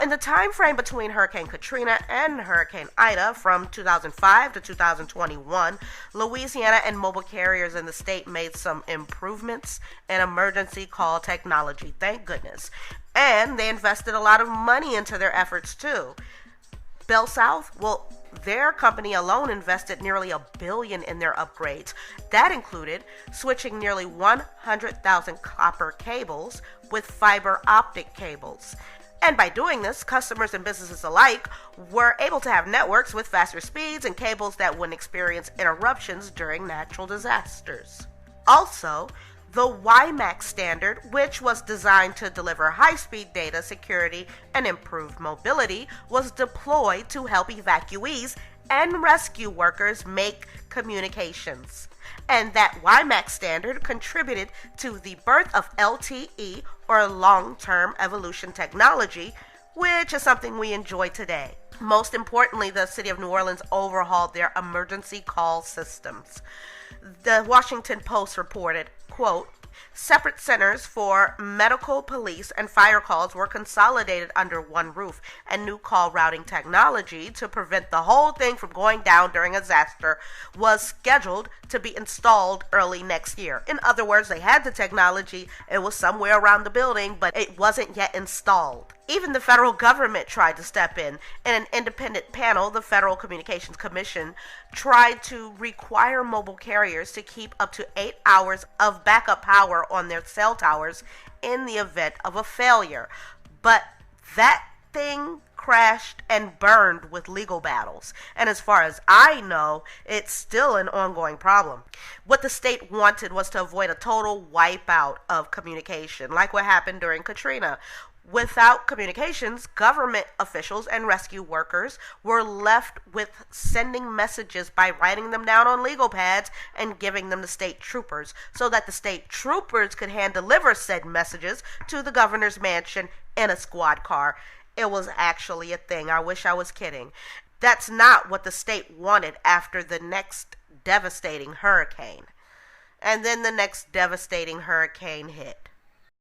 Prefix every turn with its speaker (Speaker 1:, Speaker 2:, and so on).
Speaker 1: In the time frame between Hurricane Katrina and Hurricane Ida from 2005 to 2021, Louisiana and mobile carriers in the state made some improvements in emergency call technology, thank goodness. And they invested a lot of money into their efforts too. Bell South, well, their company alone invested nearly $1 billion in their upgrades. That included switching nearly 100,000 copper cables with fiber optic cables. And by doing this, customers and businesses alike were able to have networks with faster speeds and cables that wouldn't experience interruptions during natural disasters. Also, the WiMAX standard, which was designed to deliver high-speed data security and improved mobility, was deployed to help evacuees and rescue workers make communications. And that WiMAX standard contributed to the birth of LTE, or long-term evolution technology, which is something we enjoy today. Most importantly, the city of New Orleans overhauled their emergency call systems. The Washington Post reported, quote, separate centers for medical, police, and fire calls were consolidated under one roof, and new call routing technology to prevent the whole thing from going down during a disaster was scheduled to be installed early next year. In other words, they had the technology, it was somewhere around the building, but it wasn't yet installed. Even the federal government tried to step in. In an independent panel, the Federal Communications Commission tried to require mobile carriers to keep up to 8 hours of backup power on their cell towers in the event of a failure. But that thing crashed and burned with legal battles. And as far as I know, it's still an ongoing problem. What the state wanted was to avoid a total wipeout of communication, like what happened during Katrina. Without communications, government officials and rescue workers were left with sending messages by writing them down on legal pads and giving them to state troopers so that the state troopers could hand deliver said messages to the governor's mansion in a squad car. It was actually a thing. I wish I was kidding. That's not what the state wanted after the next devastating hurricane. And then the next devastating hurricane hit.